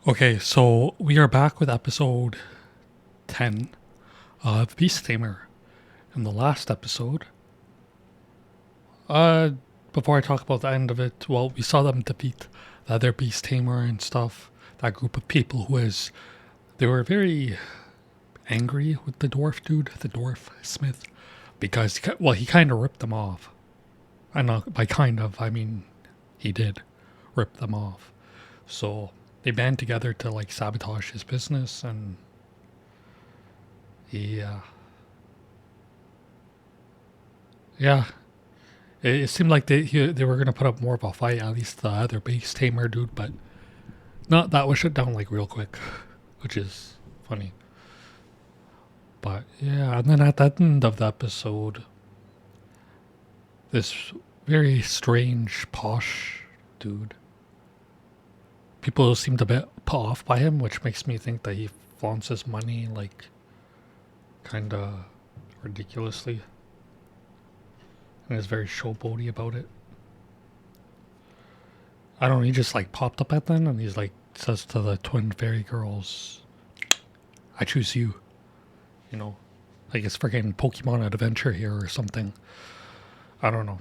Okay, so we are back with episode 10 of Beast Tamer. In the last episode, uh, before I talk about the end of it, well, we saw them defeat the other Beast Tamer and stuff. That group of people they were very angry with the dwarf dude, the dwarf smith, because, well, he kind of ripped them off. I know, by kind of, I mean, he did rip them off. So they band together to, like, sabotage his business, and yeah. Yeah, it seemed like they were gonna put up more of a fight, at least the other base tamer dude, but not that was shut down like real quick, which is funny. But yeah, and then at the end of the episode, this very strange posh dude. People seemed a bit put off by him, which makes me think that he flaunts his money like kinda ridiculously, and is very showboaty about it. I don't know, he just like popped up at them and he's like says to the twin fairy girls, I choose you. You know, like it's freaking Pokemon Adventure here or something. I don't know.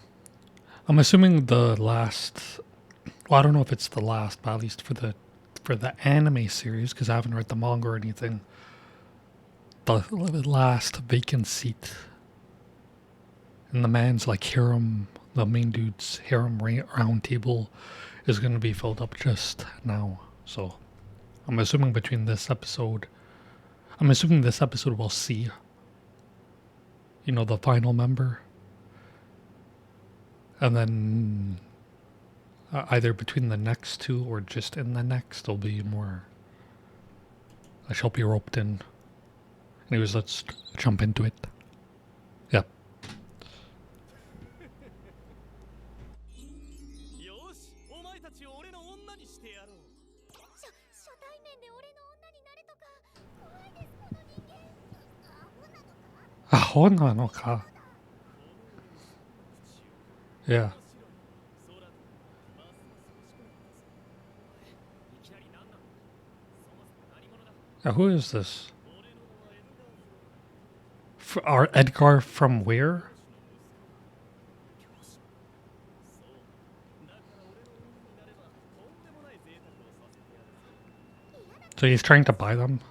I'm assuming the last, well, I don't know if it's the last, but at least for the anime series, because I haven't read the manga or anything, the last vacant seat in the man's like harem, the main dude's harem round table is going to be filled up just now. So I'm assuming this episode will see, the final member. And then either between the next two or just in the next, there'll be more. I shall be roped in. Anyways, let's jump into it. Yep. Ah, no ka. Yeah. Who is this? Our Edgar from where? So he's trying to buy them?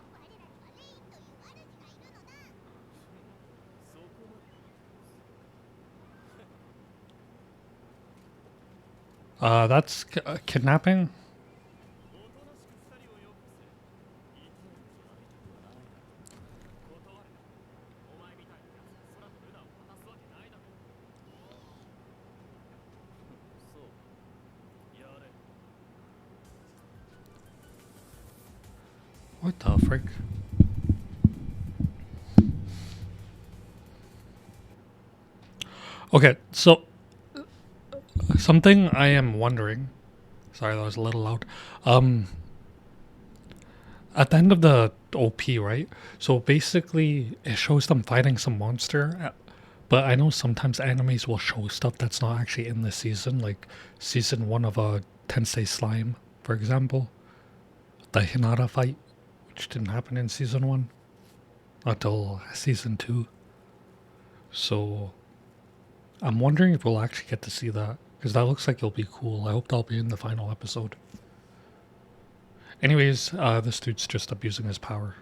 That's kidnapping? What the frick? Okay, so something I am wondering. Sorry, that was a little loud. At the end of the OP, right? So basically, it shows them fighting some monster. But I know sometimes animes will show stuff that's not actually in the season, like season one of a Tensei Slime, for example. The Hinata fight, which didn't happen in season one until season two. So I'm wondering if we'll actually get to see that, because that looks like it'll be cool. I hope that'll be in the final episode. Anyways, this dude's just abusing his power.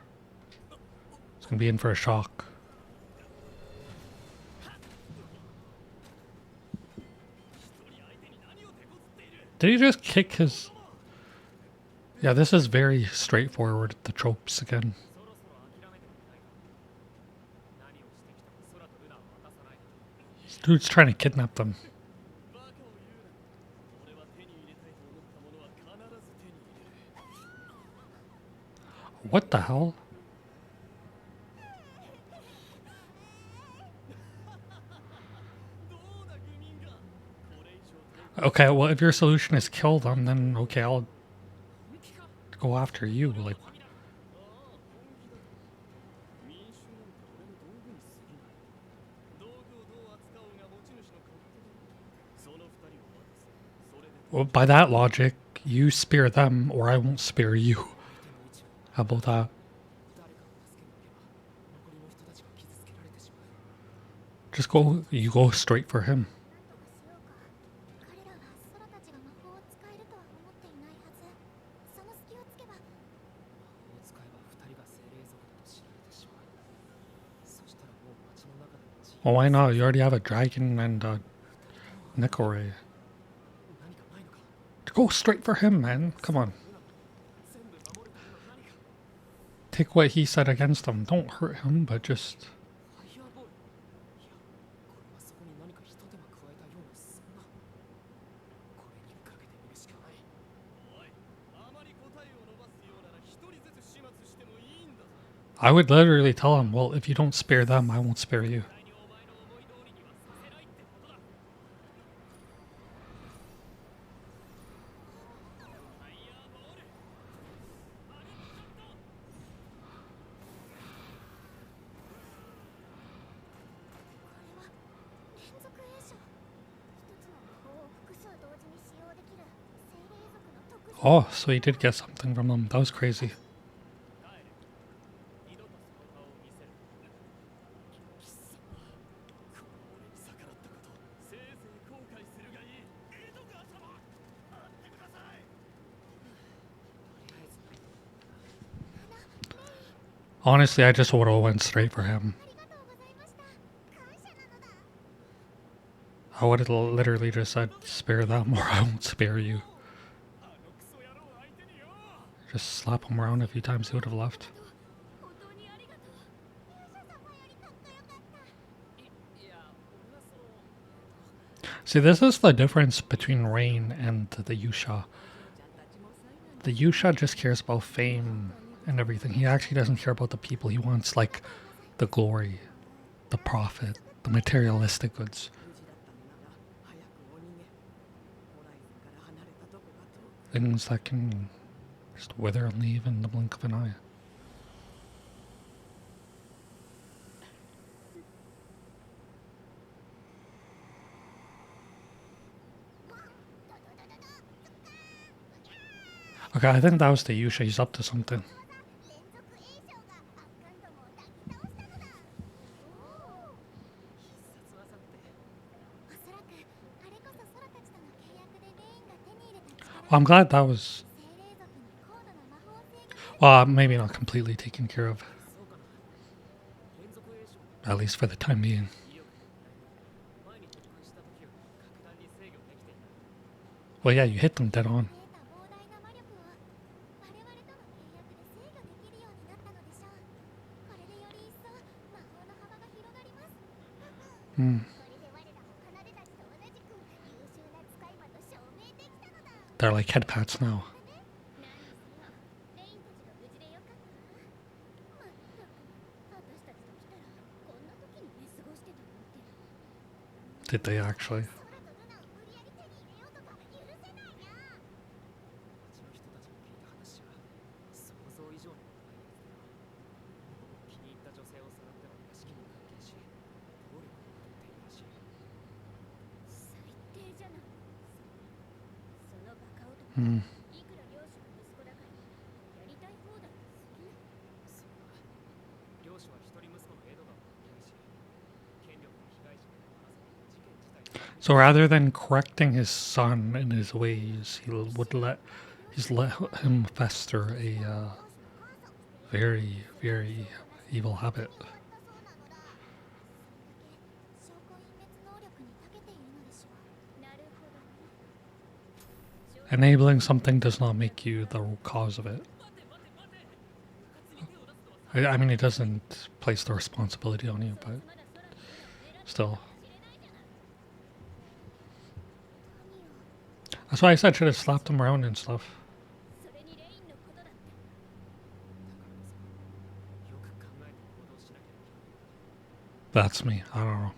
He's gonna be in for a shock. Did he just kick his... Yeah, this is very straightforward, the tropes again. This dude's trying to kidnap them. What the hell? Okay, well, if your solution is kill them, then okay, I'll go after you. Like, well, by that logic, you spare them or I won't spare you. How about that? Just go, you go straight for him. Well, why not? You already have a dragon and a Nicoray. Go straight for him, man. Come on. Take what he said against him. Don't hurt him, but just... I would literally tell him, well, if you don't spare them, I won't spare you. Oh, so he did get something from them. That was crazy. Honestly, I just would have went straight for him. I would have literally just said, spare them or I won't spare you. Just slap him around a few times, he would have left. See, this is the difference between Rain and the Yusha. The Yusha just cares about fame and everything. He actually doesn't care about the people. He wants, like, the glory, the profit, the materialistic goods. Things that can just wither and leave in the blink of an eye. Okay, I think that was the Yusha. He's up to something. Well, I'm glad that was... Well, maybe not completely taken care of. At least for the time being. Well, yeah, you hit them dead on. They're like head pats now. Did they actually? So rather than correcting his son in his ways, he's let him fester a very, very evil habit. Enabling something does not make you the cause of it. I mean, it doesn't place the responsibility on you, but still. That's why I said I should have slapped him around and stuff. That's me. I don't know.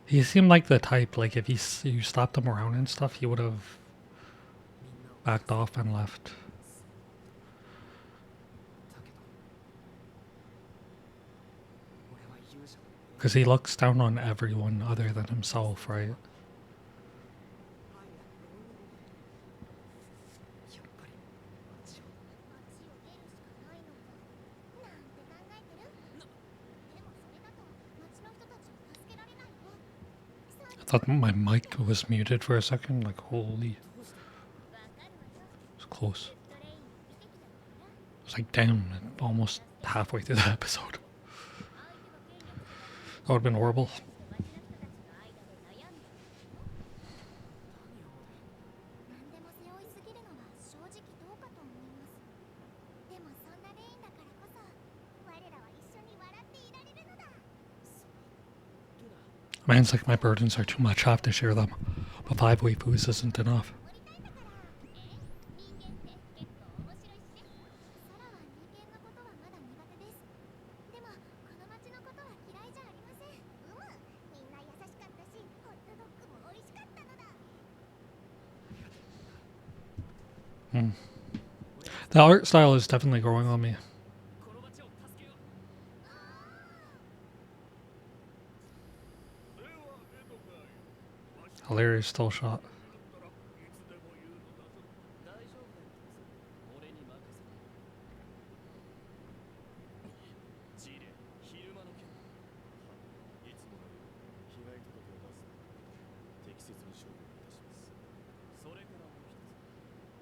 He seemed like the type, like if you slapped him around and stuff, he would have backed off and left. Because he looks down on everyone other than himself, right? thought my mic was muted for a second. Like, holy. It's close. It's like, damn, almost halfway through the episode. That would have been horrible. Mine's like my burdens are too much. I have to share them. But 5 waifus isn't enough. The art style is definitely growing on me. Hilarious still shot.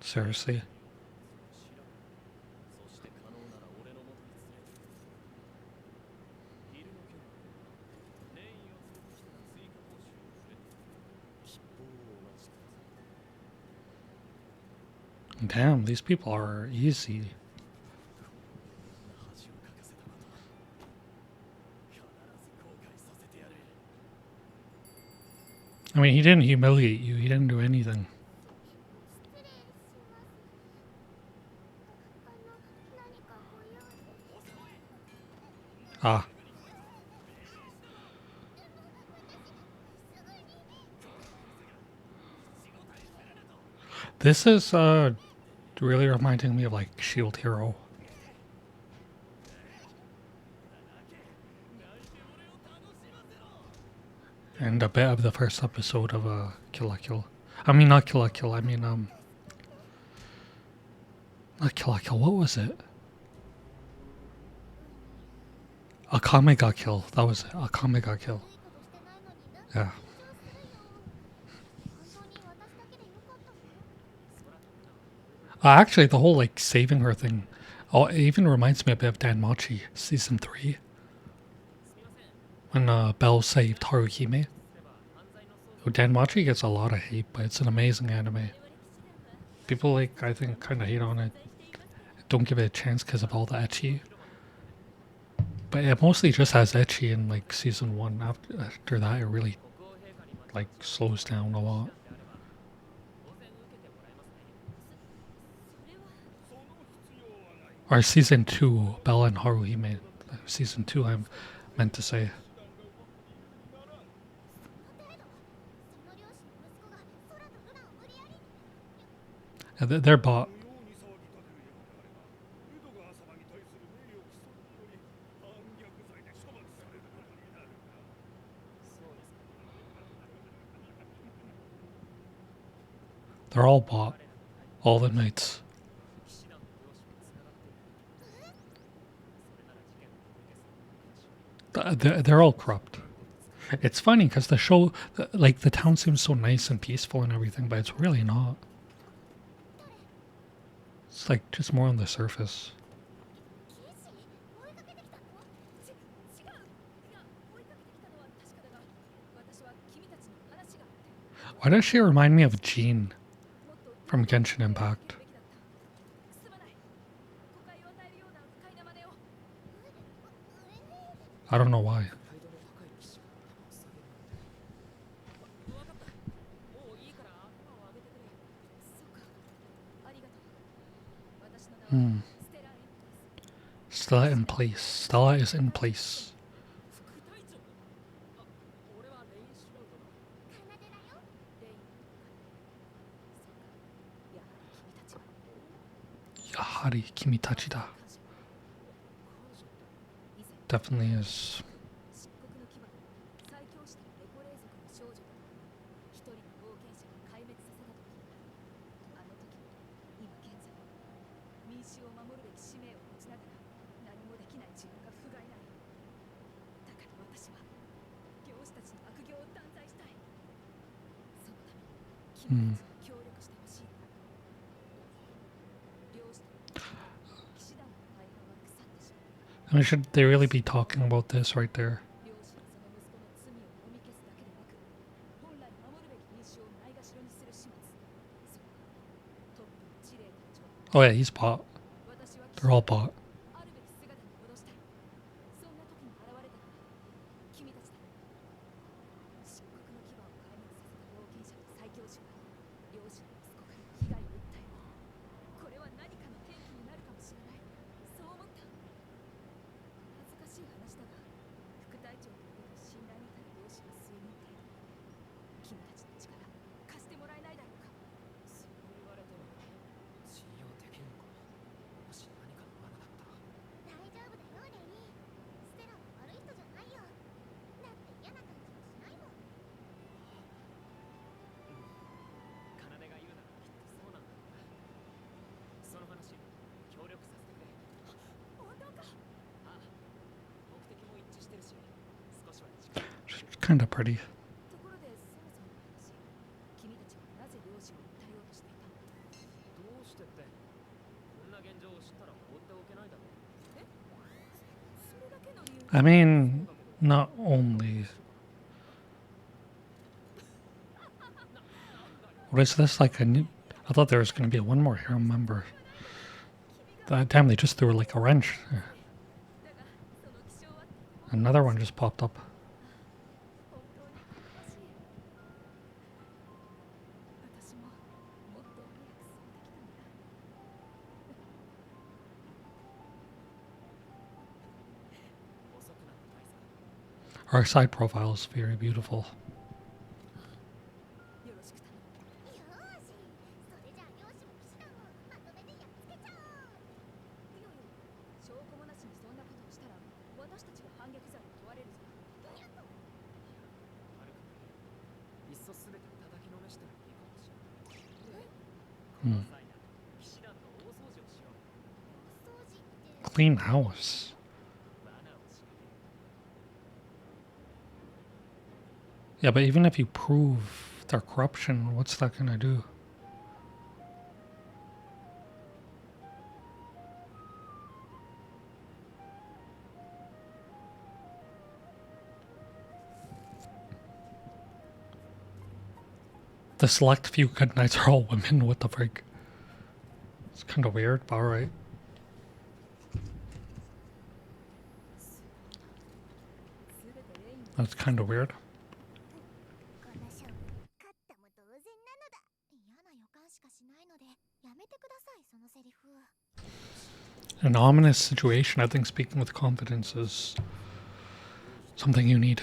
Seriously. Damn, these people are easy. I mean, he didn't humiliate you. He didn't do anything. Ah. This is really reminding me of like Shield Hero. And a bit of the first episode of Kill la Kill. I mean, not Kill la Kill. I mean, not Kill la Kill. What was it? Akame ga Kill. That was it. Akame ga Kill. Yeah. Actually, the whole like saving her thing. Oh, it even reminds me a bit of Danmachi season 3. When Belle saved Haruhime. Danmachi gets a lot of hate, but it's an amazing anime. People like, I think, kind of hate on it. Don't give it a chance because of all the ecchi. But it mostly just has ecchi in like season 1. After that, it really like slows down a lot. Or season 2, Belle and Haruhime. Season 2, I meant to say. They're bought. They're all bought. All the knights. They're all corrupt. It's funny because the show, like the town seems so nice and peaceful and everything, but it's really not. It's like just more on the surface. Why does she remind me of Jean from Genshin Impact? I don't know why. Stella in place. Stella is in place. Yahari Kimitachi da. Definitely is. Hmm. And should they really be talking about this right there? Oh yeah, he's bought. They're all bought. Kind of pretty. I mean, not only. What is this? Like a new. I thought there was going to be one more hero member. That time they just threw like a wrench. Another one just popped up. Our side profile is very beautiful. Hmm. Clean house. Yeah, but even if you prove their corruption, what's that gonna do? The select few good knights are all women. What the frig? It's kind of weird, but alright. That's kind of weird. An ominous situation. I think speaking with confidence is something you need.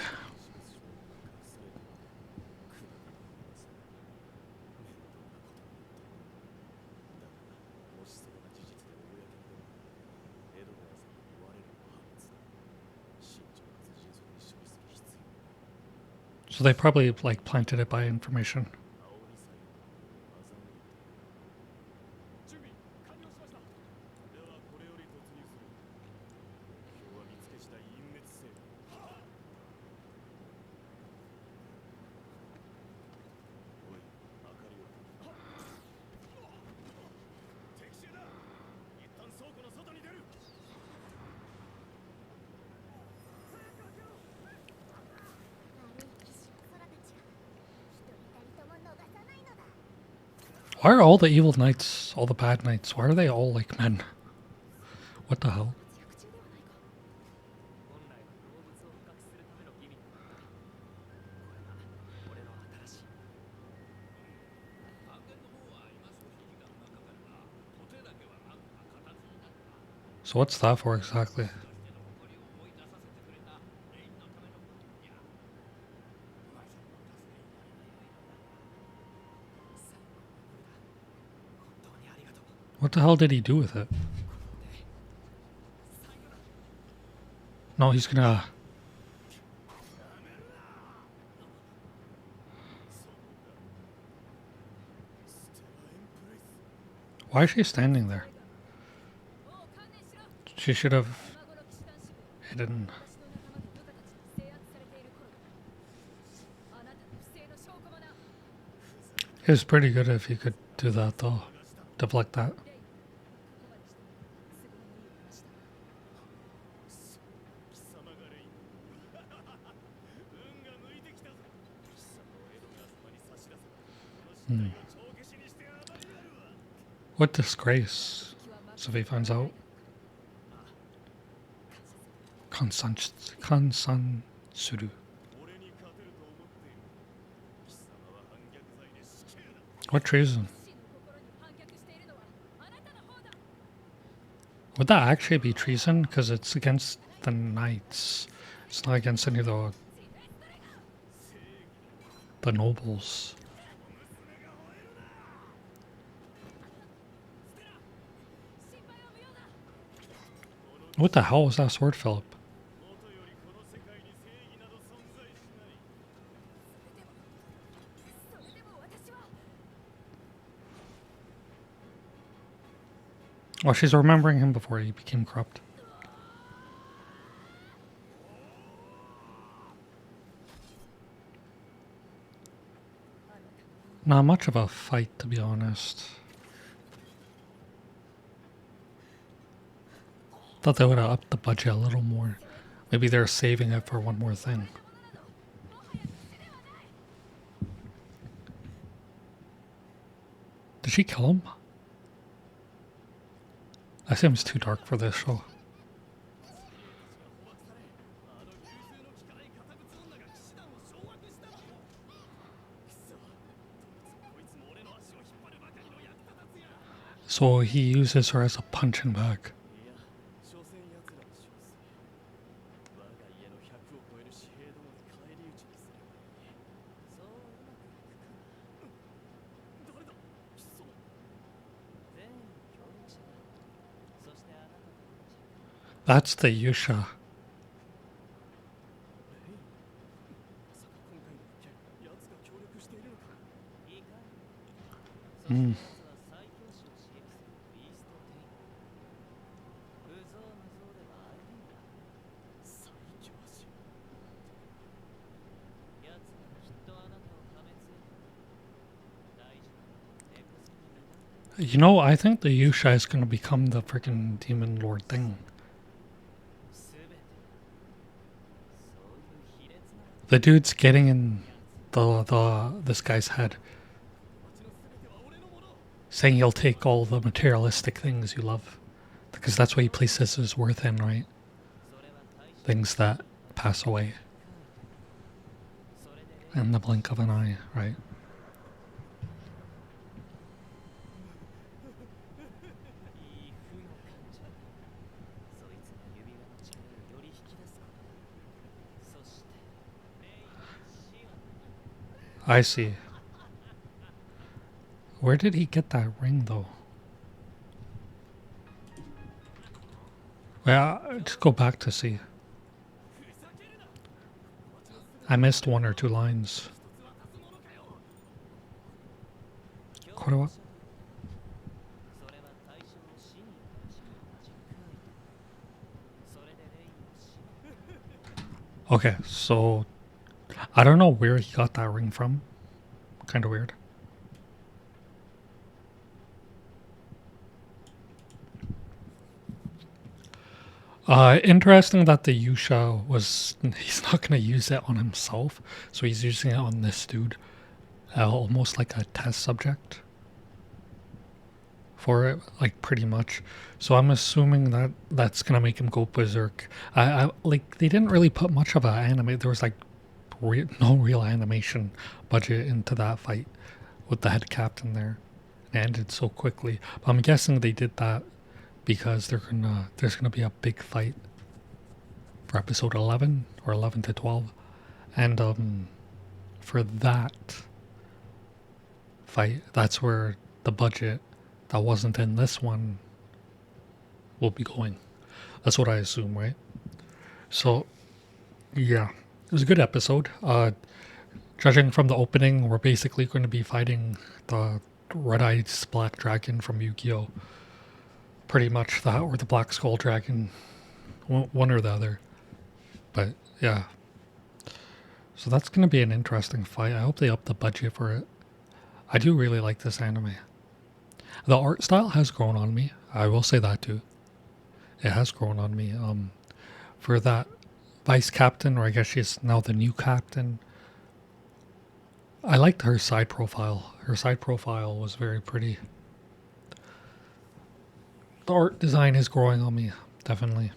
So they probably like planted it by information. Why are all the evil knights, all the bad knights, why are they all like men? What the hell? So what's that for exactly? What the hell did he do with it? No, he's gonna... Why is she standing there? She should have hidden. It was pretty good if you could do that though. Deflect that. Hmm. What disgrace? So if he finds out. Kansan suru. What treason? Would that actually be treason? Because it's against the knights. It's not against any of the nobles. What the hell was that sword, Philip? Well, she's remembering him before he became corrupt. Not much of a fight, to be honest. Thought they would have upped the budget a little more. Maybe they're saving it for one more thing. Did she kill him? That seems too dark for this show. So he uses her as a punching bag. That's the Yusha. Hmm. You know, I think the Yusha is going to become the freaking demon lord thing. The dude's getting in this guy's head, saying he'll take all the materialistic things you love, because that's what he places his worth in, right? Things that pass away in the blink of an eye, right? I see. Where did he get that ring, though? Well, just go back to see. I missed one or two lines. Korewa? Okay, so I don't know where he got that ring from. Kind of weird. Interesting that the Yusha he's not going to use it on himself, so he's using it on this dude. Almost like a test subject for it, like pretty much. So I'm assuming that that's going to make him go berserk. Like, they didn't really put much of a anime. There was like no real animation budget into that fight with the head captain there. It ended so quickly. But I'm guessing they did that because there's gonna be a big fight for episode 11 or 11 to 12, and for that fight, that's where the budget that wasn't in this one will be going. That's what I assume, right? So yeah, it was a good episode. Judging from the opening, we're basically going to be fighting the red-eyed black dragon from Yu-Gi-Oh! Pretty much that, or the Black Skull Dragon, one or the other. But yeah, so that's going to be an interesting fight. I hope they up the budget for it. I do really like this anime. The art style has grown on me. I will say that too. It has grown on me. For that vice captain, or I guess she's now the new captain, I liked her side profile. Her side profile was very pretty. The art design is growing on me, definitely.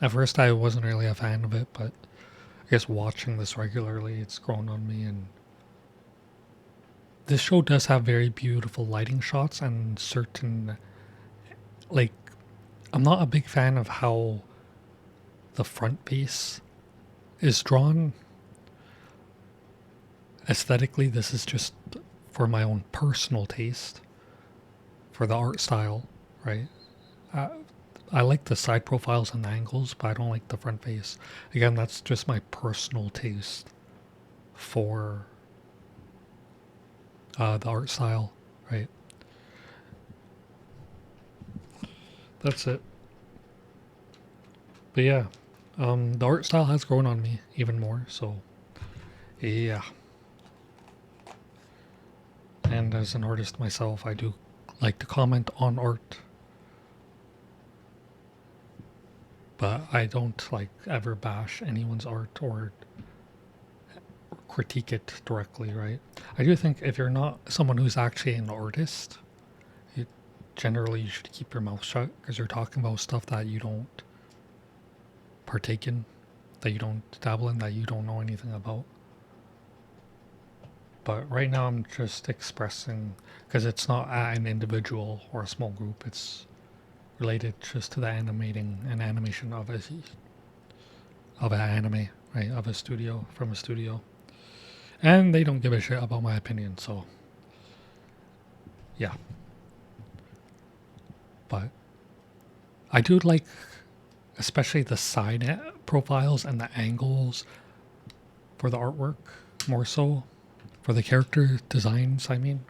At first, I wasn't really a fan of it, but I guess watching this regularly, it's grown on me. And this show does have very beautiful lighting shots and certain, like, I'm not a big fan of how the front piece is drawn. Aesthetically, this is just for my own personal taste, for the art style, right? Uh, I like the side profiles and angles, but I don't like the front face. Again, that's just my personal taste for the art style, right? That's it. But yeah, the art style has grown on me even more, so yeah. And as an artist myself, I do like to comment on art, but I don't like ever bash anyone's art or critique it directly, right? I do think if you're not someone who's actually an artist, generally you should keep your mouth shut because you're talking about stuff that you don't partake in, that you don't dabble in, that you don't know anything about. But right now I'm just expressing, because it's not an individual or a small group, it's related just to the animating and animation of an anime, right? Of a studio, from a studio. And they don't give a shit about my opinion, so yeah. But I do like especially the side profiles and the angles for the artwork, more so for the character designs, I mean.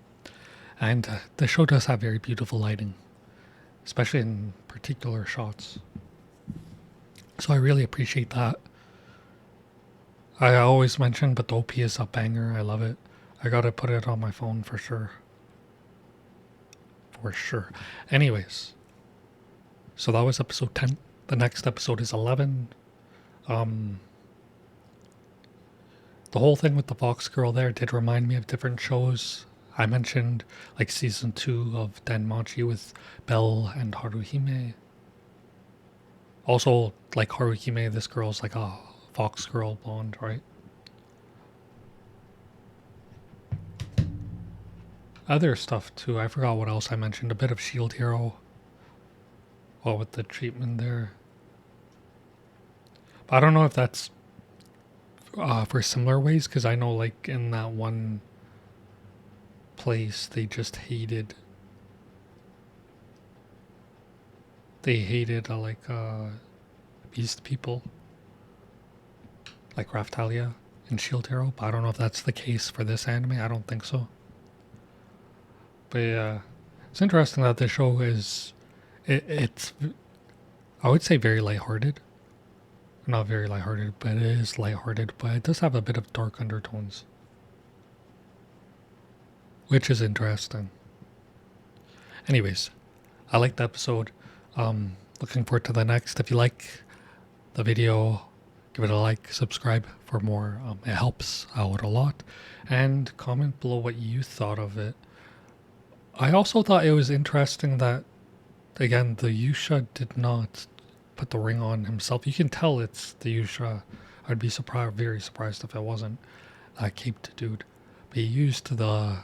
And the show does have very beautiful lighting, especially in particular shots. So I really appreciate that. I always mention, but the OP is a banger. I love it. I gotta put it on my phone for sure. For sure. Anyways, so that was episode 10. The next episode is 11. The whole thing with the Fox Girl there did remind me of different shows. I mentioned like season 2 of Danmachi with Belle and Haruhime. Also, like Haruhime, this girl's like a Fox Girl blonde, right? Other stuff too. I forgot what else I mentioned. A bit of Shield Hero. Well, with the treatment there. But I don't know if that's for similar ways, because I know like in that one place they just hated. They hated beast people, like Raftalia in Shield Hero. But I don't know if that's the case for this anime. I don't think so. But yeah, it's interesting that the show is it's I would say very lighthearted. Not very lighthearted, but it is lighthearted. But it does have a bit of dark undertones, which is interesting. Anyways, I liked the episode. Looking forward to the next. If you like the video, give it a like, subscribe for more. It helps out a lot. And comment below what you thought of it. I also thought it was interesting that, again, the Yusha did not put the ring on himself. You can tell it's the Yusha. I'd be very surprised if it wasn't that caped dude. But he used I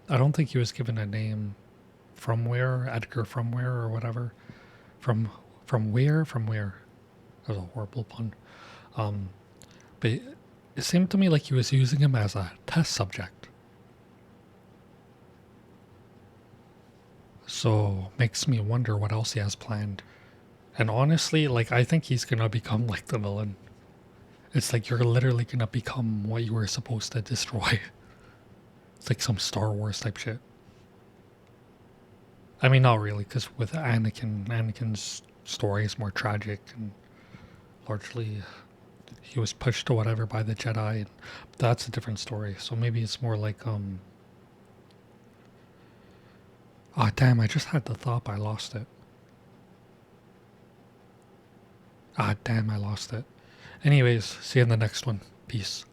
don't think he was given a name. From where? Edgar from where or whatever. From where? From where? That was a horrible pun. But it seemed to me like he was using him as a test subject. So makes me wonder what else he has planned. And honestly, like I think he's gonna become like the villain. It's like you're literally gonna become what you were supposed to destroy. It's like some Star Wars type shit. I mean, not really, because with Anakin's story is more tragic and largely he was pushed to whatever by the Jedi, and that's a different story. So maybe it's more like Ah, damn, I just had the thought, but I lost it. Ah, damn, I lost it. Anyways, see you in the next one. Peace.